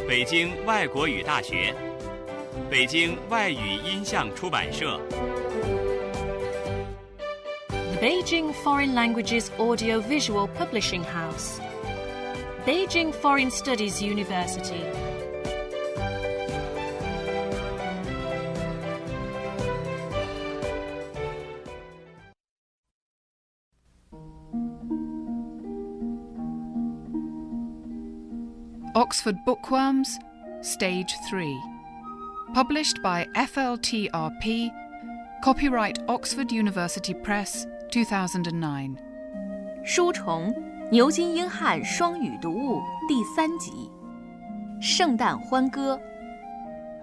北京外国语大学，北京外语音像出版社。The Beijing Foreign Languages Audio-Visual Publishing House. Beijing Foreign Studies University. Oxford Bookworms, Stage 3. Published by FLTRP, Copyright Oxford University Press, 2009. 书虫牛津英汉双语读物第3集，圣诞欢歌。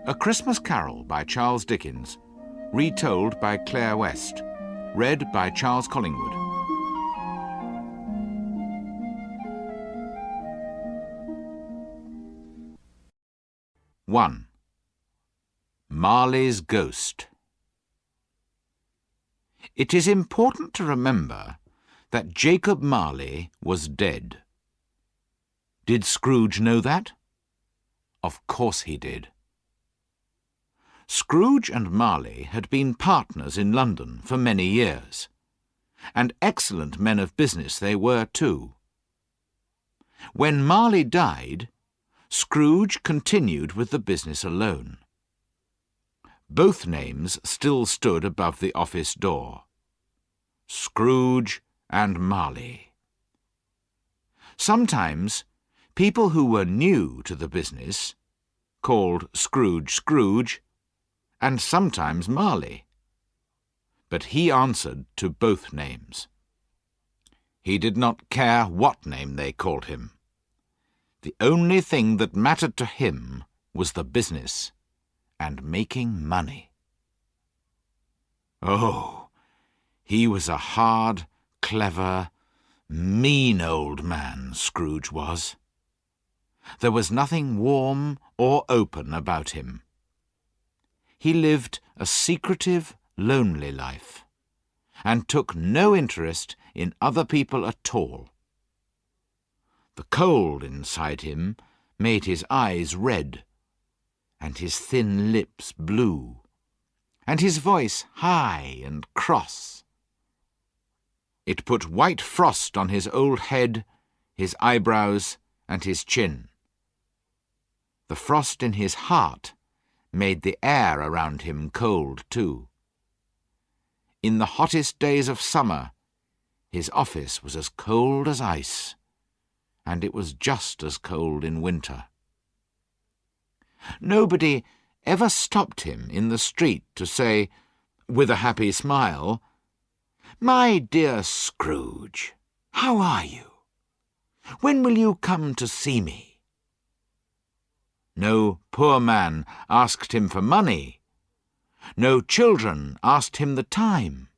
A Christmas Carol by Charles Dickens, retold by Claire West, read by Charles Collingwood. One. Marley's Ghost. It is important to remember that Jacob Marley was dead. Did Scrooge know that? Of course he did. Scrooge and Marley had been partners in London for many years, and excellent men of business they were too. When Marley died, Scrooge continued with the business alone. Both names still stood above the office door. Scrooge and Marley. Sometimes people who were new to the business called Scrooge Scrooge, and sometimes Marley. But he answered to both names. He did not care what name they called him. The only thing that mattered to him was the business and making money. Oh, he was a hard, clever, mean old man, Scrooge was. There was nothing warm or open about him. He lived a secretive, lonely life, and took no interest in other people at all. The cold inside him made his eyes red, and his thin lips blue, and his voice high and cross. It put white frost on his old head, his eyebrows, and his chin. The frost in his heart made the air around him cold too. In the hottest days of summer, his office was as cold as ice, and it was just as cold in winter. Nobody ever stopped him in the street to say, with a happy smile, "My dear Scrooge, how are you? When will you come to see me?" No poor man asked him for money. No children asked him the time.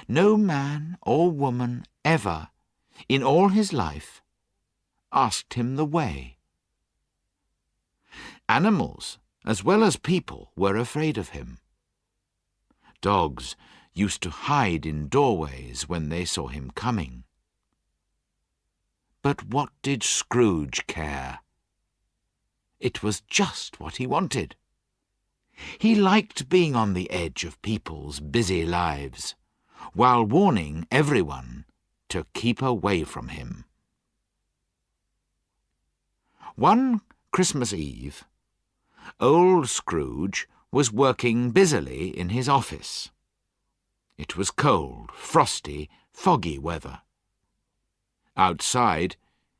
No man or woman ever, in all his life, asked him the way. Animals, as well as people, were afraid of him. Dogs used to hide in doorways when they saw him coming. But what did Scrooge care? It was just what he wanted. He liked being on the edge of people's busy lives, while warning everyone to keep away from him. One Christmas Eve, old Scrooge was working busily in his office. It was cold, frosty, foggy weather. Outside,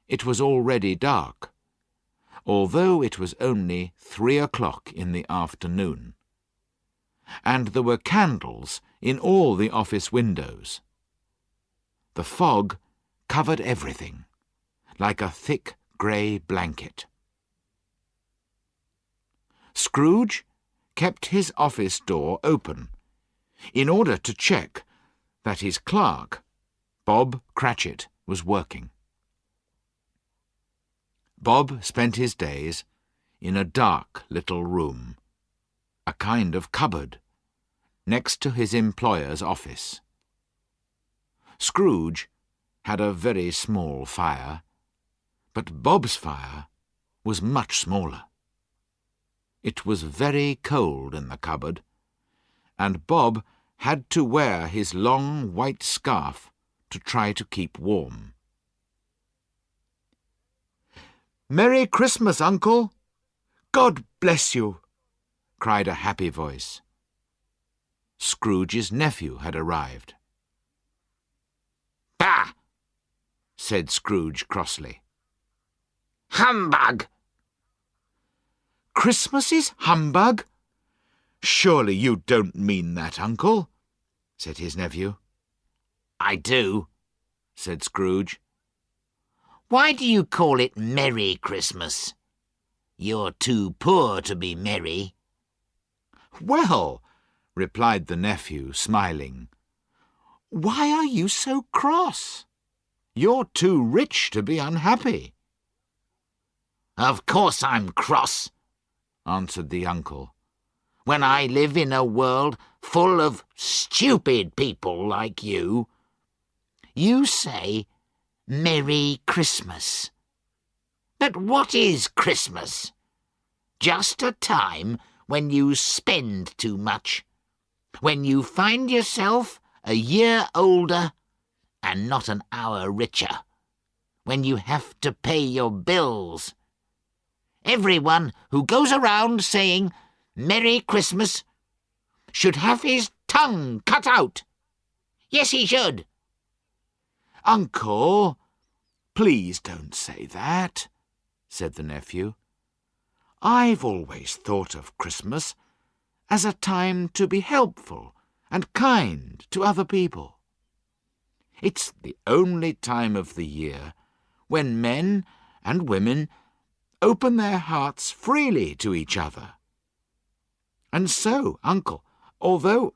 it was already dark, although it was only 3 o'clock in the afternoon, and there were candles in all the office windows. The fog covered everything, like a thick grey blanket. Scrooge kept his office door open in order to check that his clerk, Bob Cratchit, was working. Bob spent his days in a dark little room, a kind of cupboard, next to his employer's office. Scrooge had a very small fire, but Bob's fire was much smaller. It was very cold in the cupboard, and Bob had to wear his long white scarf to try to keep warm. "Merry Christmas, Uncle! God bless you!" cried a happy voice. Scrooge's nephew had arrived. "Bah!" said Scrooge crossly. "Humbug!" "Christmas is humbug? Surely you don't mean that, Uncle," said his nephew. "I do," said Scrooge. "Why do you call it Merry Christmas? You're too poor to be merry." "Well," replied the nephew, smiling, "why are you so cross? You're too rich to be unhappy." "Of course I'm cross," answered the uncle, "when I live in a world full of stupid people like you. You say, Merry Christmas. But what is Christmas? Just a time when you spend too much, when you find yourself a year older and not an hour richer, when you have to pay your bills. Everyone who goes around saying Merry Christmas should have his tongue cut out. Yes, he should." "Uncle, please don't say that," said the nephew. "I've always thought of Christmas as a time to be helpful and kind to other people. It's the only time of the year when men and women open their hearts freely to each other. And so, Uncle, although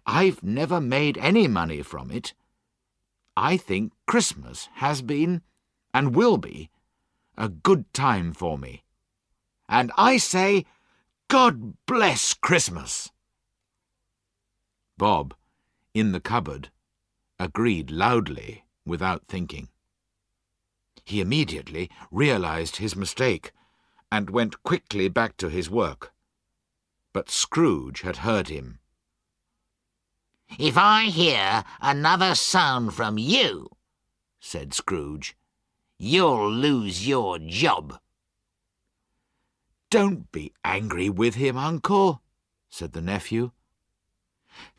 I've never made any money from it, I think Christmas has been, and will be, a good time for me. And I say, God bless Christmas!" Bob, in the cupboard, agreed loudly without thinking. He immediately realized his mistake and went quickly back to his work. But Scrooge had heard him. "If I hear another sound from you," said Scrooge, "you'll lose your job." "Don't be angry with him, Uncle," said the nephew.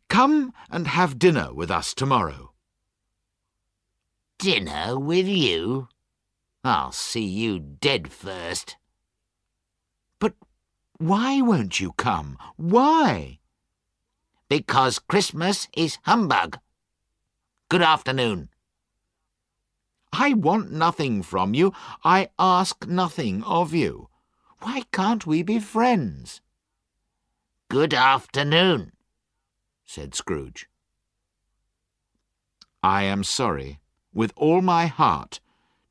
"Come and have dinner with us tomorrow." "Dinner with you? I'll see you dead first." "But why won't you come? Why?" "Because Christmas is humbug. Good afternoon." "I want nothing from you. I ask nothing of you. Why can't we be friends?" "Good afternoon," said Scrooge. "I am sorry, with all my heart,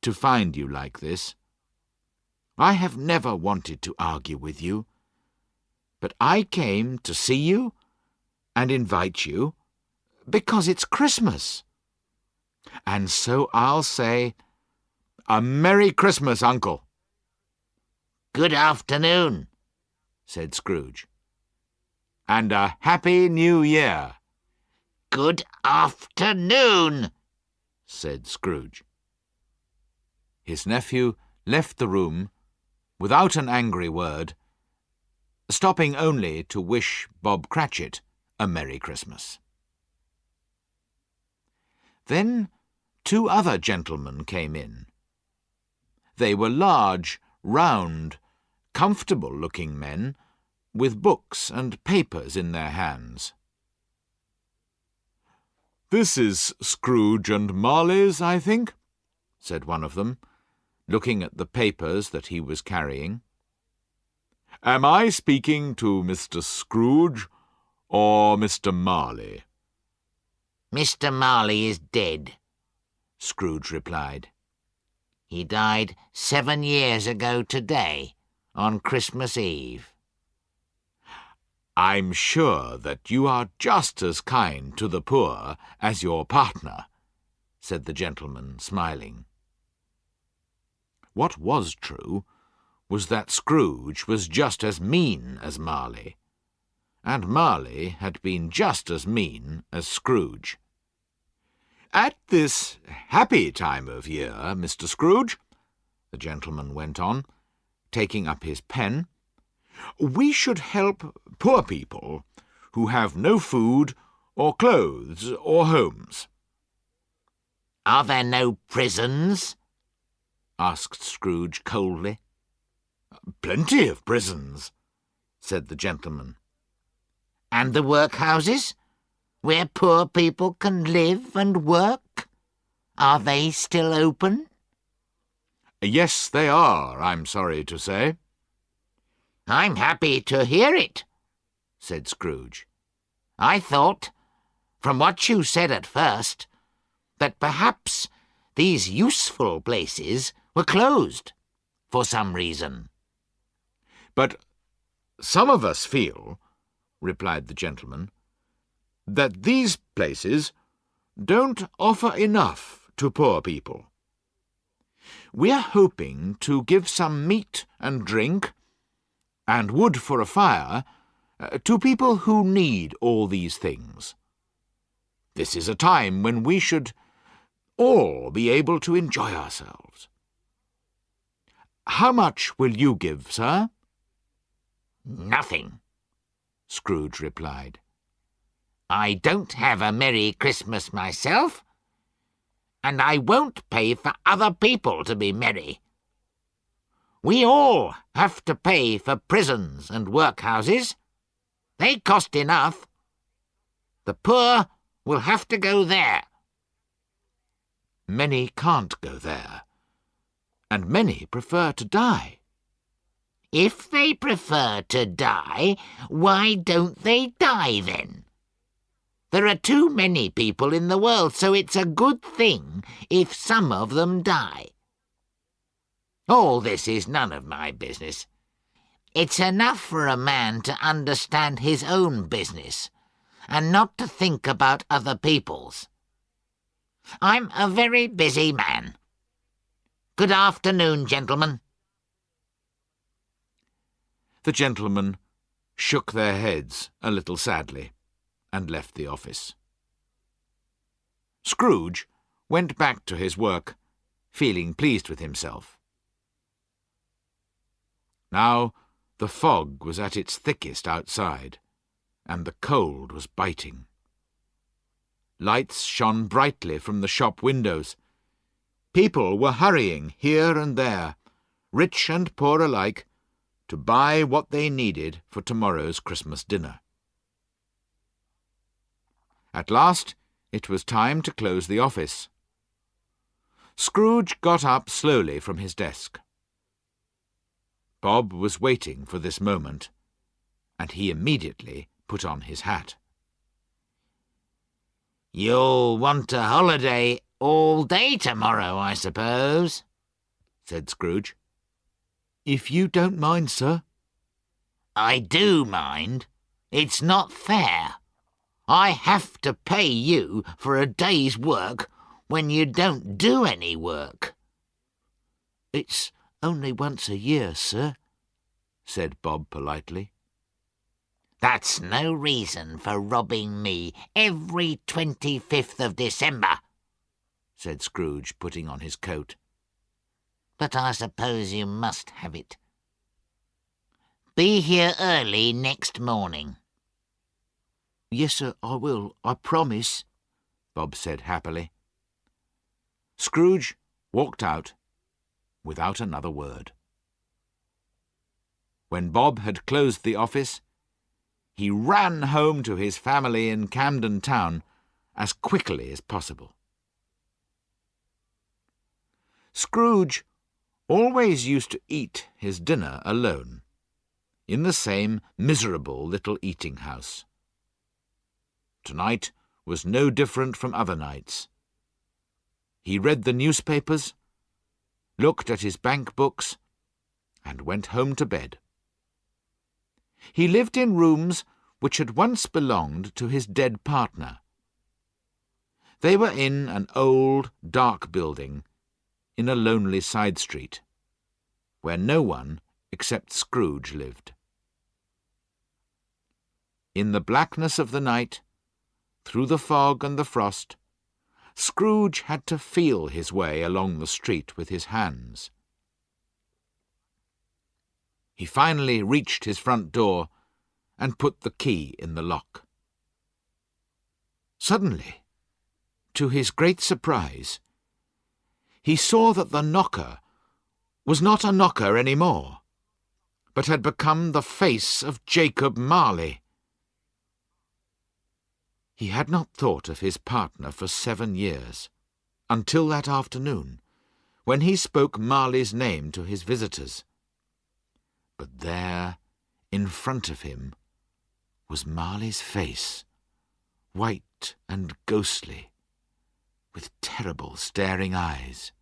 to find you like this. I have never wanted to argue with you, but I came to see you and invite you because it's Christmas. And so I'll say, a Merry Christmas, Uncle." "Good afternoon," said Scrooge. "And a Happy New Year." "Good afternoon," said Scrooge. His nephew left the room without an angry word, stopping only to wish Bob Cratchit a Merry Christmas. Then 2 other gentlemen came in. They were large, round, comfortable-looking men, with books and papers in their hands. "This is Scrooge and Marley's, I think," said one of them, looking at the papers that he was carrying. "Am I speaking to Mr. Scrooge or Mr. Marley?" "Mr. Marley is dead," Scrooge replied. "He died 7 years ago today, on Christmas Eve." I'm sure that you are just as kind to the poor as your partner, said the gentleman, smiling. What was true was that Scrooge was just as mean as Marley, and Marley had been just as mean as Scrooge. "At this happy time of year, Mr. Scrooge," the gentleman went on, taking up his pen, "we should help poor people who have no food or clothes or homes." "Are there no prisons?" asked Scrooge coldly. "Plenty of prisons," said the gentleman. "And the workhouses, where poor people can live and work? Are they still open?" "Yes, they are, I'm sorry to say." "I'm happy to hear it," said Scrooge. "I thought, from what you said at first, that perhaps these useful places were closed for some reason." "But some of us feel," replied the gentleman, "that these places don't offer enough to poor people. We're hoping to give some meat and drink and wood for a fire to people who need all these things. This is a time when we should all be able to enjoy ourselves. How much will you give, sir?" "Nothing," Scrooge replied. "I don't have a Merry Christmas myself, and I won't pay for other people to be merry. We all have to pay for prisons and workhouses. They cost enough. The poor will have to go there." "Many can't go there, and many prefer to die." "If they prefer to die, why don't they die then? There are too many people in the world, so it's a good thing if some of them die. All this is none of my business. It's enough for a man to understand his own business, and not to think about other people's. I'm a very busy man. Good afternoon, gentlemen." The gentlemen shook their heads a little sadly and left the office. Scrooge went back to his work, feeling pleased with himself. Now the fog was at its thickest outside, and the cold was biting. Lights shone brightly from the shop windows. People were hurrying here and there, rich and poor alike, to buy what they needed for tomorrow's Christmas dinner. At last it was time to close the office. Scrooge got up slowly from his desk. Bob was waiting for this moment, and he immediately put on his hat. "You'll want a holiday all day tomorrow, I suppose," said Scrooge. "If you don't mind, sir." "I do mind. It's not fair. I have to pay you for a day's work when you don't do any work." "It's only once a year, sir," said Bob politely. "That's no reason for robbing me every 25th of December," said Scrooge, putting on his coat. "But I suppose you must have it. Be here early next morning." "Yes, sir, I will, I promise," Bob said happily. Scrooge walked out without another word. When Bob had closed the office, he ran home to his family in Camden Town as quickly as possible. Scrooge always used to eat his dinner alone, in the same miserable little eating-house. Tonight was no different from other nights. He read the newspapers, looked at his bank books, and went home to bed. He lived in rooms which had once belonged to his dead partner. They were in an old, dark building in a lonely side street, where no one except Scrooge lived. In the blackness of the night, through the fog and the frost, Scrooge had to feel his way along the street with his hands. He finally reached his front door and put the key in the lock. Suddenly, to his great surprise, he saw that the knocker was not a knocker any more, but had become the face of Jacob Marley. He had not thought of his partner for 7 years, until that afternoon, when he spoke Marley's name to his visitors. But there, in front of him, was Marley's face, white and ghostly, with terrible staring eyes.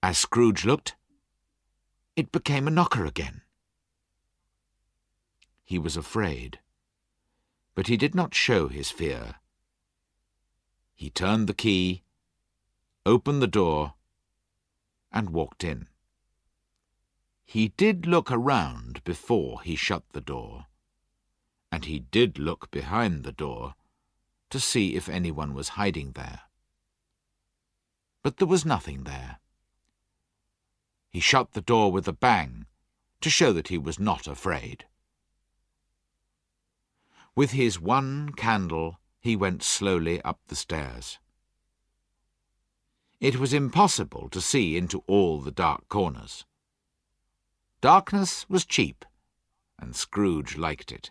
As Scrooge looked, it became a knocker again. He was afraid, but he did not show his fear. He turned the key, opened the door, and walked in. He did look around before he shut the door, and he did look behind the door to see if anyone was hiding there. But there was nothing there. He shut the door with a bang to show that he was not afraid. With his one candle, he went slowly up the stairs. It was impossible to see into all the dark corners. Darkness was cheap, and Scrooge liked it.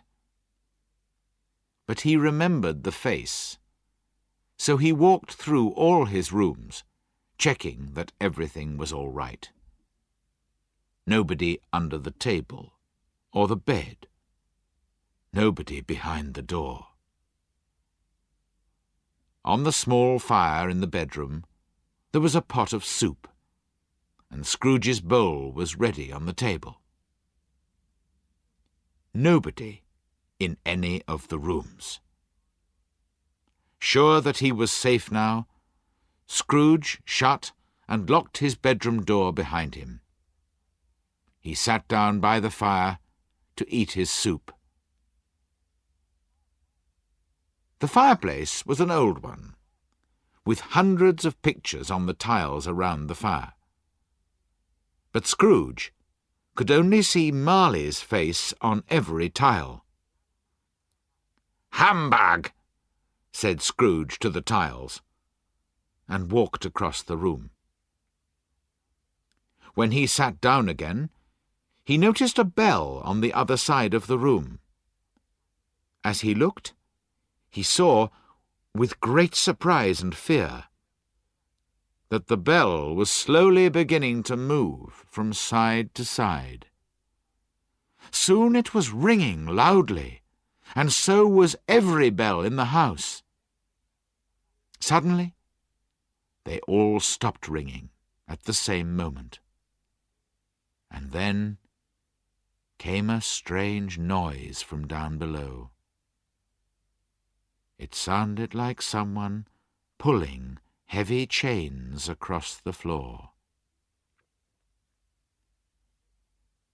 But he remembered the face, so he walked through all his rooms, checking that everything was all right. Nobody under the table or the bed. Nobody behind the door. On the small fire in the bedroom, there was a pot of soup, and Scrooge's bowl was ready on the table. Nobody in any of the rooms. Sure that he was safe now, Scrooge shut and locked his bedroom door behind him. He sat down by the fire to eat his soup. The fireplace was an old one, with hundreds of pictures on the tiles around the fire. But Scrooge could only see Marley's face on every tile. "Humbug!" said Scrooge to the tiles, and walked across the room. When he sat down again, he noticed a bell on the other side of the room. As he looked, he saw, with great surprise and fear, that the bell was slowly beginning to move from side to side. Soon it was ringing loudly, and so was every bell in the house. Suddenly, they all stopped ringing at the same moment. And then came a strange noise from down below. It sounded like someone pulling heavy chains across the floor.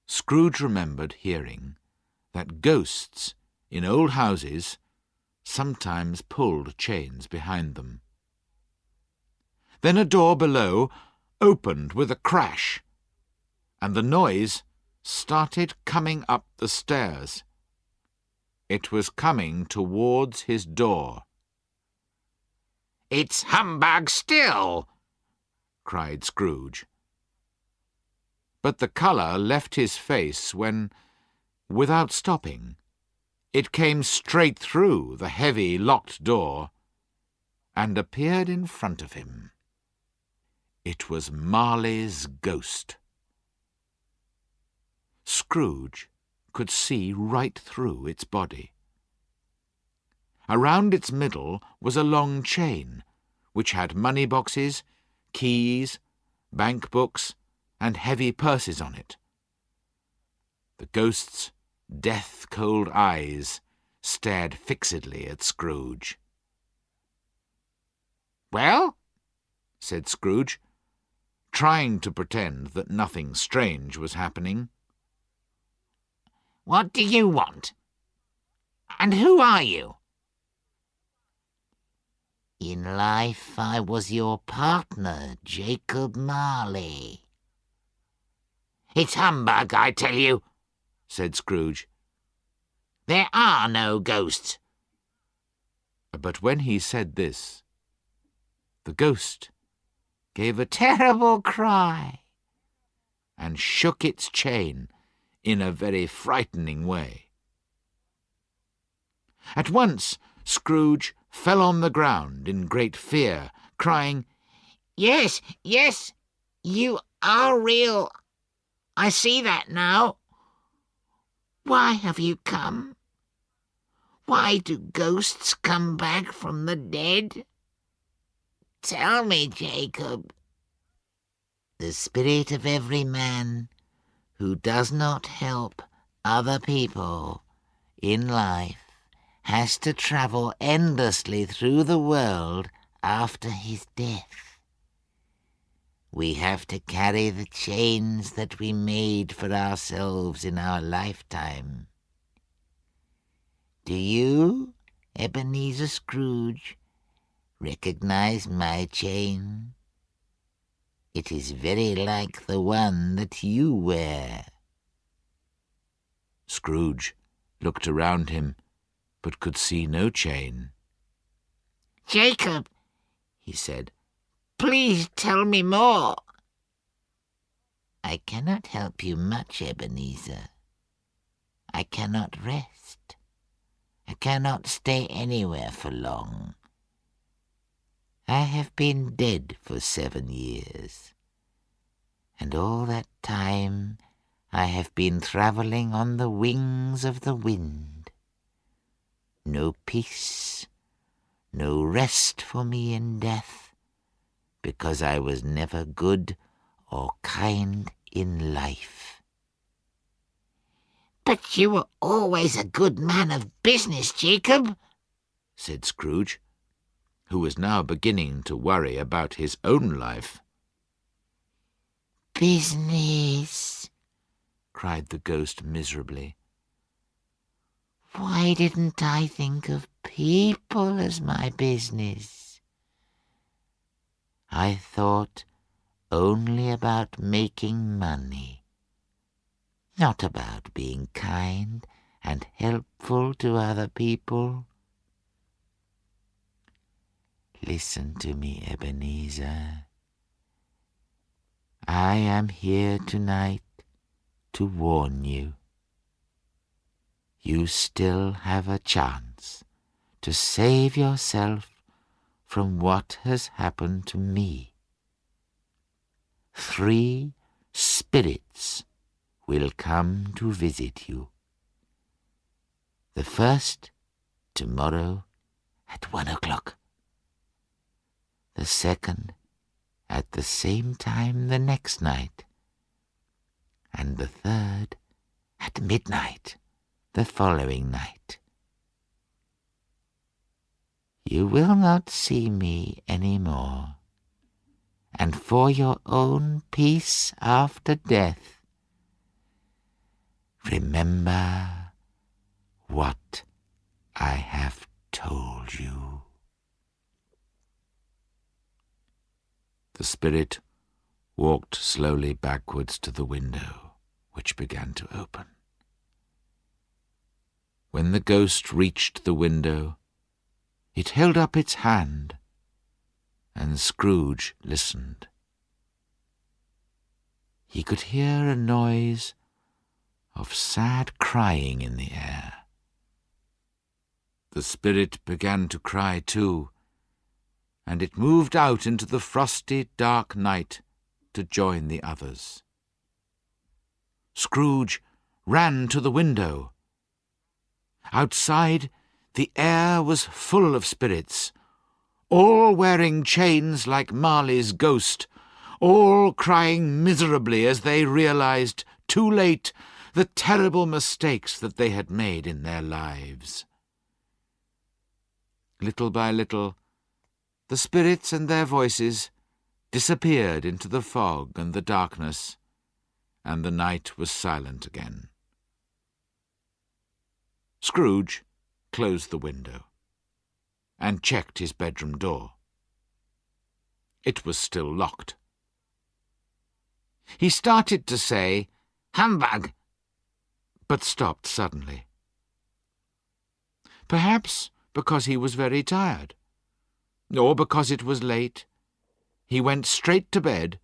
Scrooge remembered hearing that ghosts in old houses sometimes pulled chains behind them. Then a door below opened with a crash, and the noise started coming up the stairs. It was coming towards his door. "It's humbug still!" cried Scrooge. But the colour left his face when, without stopping, it came straight through the heavy locked door and appeared in front of him. It was Marley's ghost. Scrooge could see right through its body. Around its middle was a long chain, which had money boxes, keys, bank books, and heavy purses on it. The ghost's death-cold eyes stared fixedly at Scrooge. "Well?" said Scrooge, trying to pretend that nothing strange was happening. "What do you want? And who are you?" "In life I was your partner, Jacob Marley." "It's humbug, I tell you," said Scrooge. "There are no ghosts." But when he said this, the ghost gave a terrible cry and shook its chain in a very frightening way. At once Scrooge fell on the ground in great fear, crying, Yes, you are real. I see that now. Why have you come? Why do ghosts come back from the dead? Tell me, Jacob." "The spirit of every man who does not help other people in life has to travel endlessly through the world after his death. We have to carry the chains that we made for ourselves in our lifetime. Do you, Ebenezer Scrooge, recognize my chain? It is very like the one that you wear." Scrooge looked around him, but could see no chain. "Jacob," he said, "please tell me more." "I cannot help you much, Ebenezer. I cannot rest. I cannot stay anywhere for long. I have been dead for 7 years, and all that time I have been travelling on the wings of the wind. No peace, no rest for me in death, because I was never good or kind in life." "But you were always a good man of business, Jacob," said Scrooge, who was now beginning to worry about his own life. "Business," cried the ghost miserably. "Why didn't I think of people as my business? I thought only about making money, not about being kind and helpful to other people. Listen to me, Ebenezer. I am here tonight to warn you. You still have a chance to save yourself from what has happened to me. 3 spirits will come to visit you. The first tomorrow at 1 o'clock. The second at the same time the next night. And the third at midnight the following night. You will not see me any more, and for your own peace after death, remember what I have told you." The spirit walked slowly backwards to the window, which began to open. When the ghost reached the window, it held up its hand, and Scrooge listened. He could hear a noise of sad crying in the air. The spirit began to cry too, and it moved out into the frosty, dark night to join the others. Scrooge ran to the window. Outside, the air was full of spirits, all wearing chains like Marley's ghost, all crying miserably as they realized, too late, the terrible mistakes that they had made in their lives. Little by little, the spirits and their voices disappeared into the fog and the darkness, and the night was silent again. Scrooge closed the window and checked his bedroom door. It was still locked. He started to say, "Humbug," but stopped suddenly. Perhaps because he was very tired, or because it was late, he went straight to bed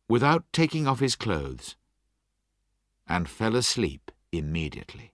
without taking off his clothes, and fell asleep immediately.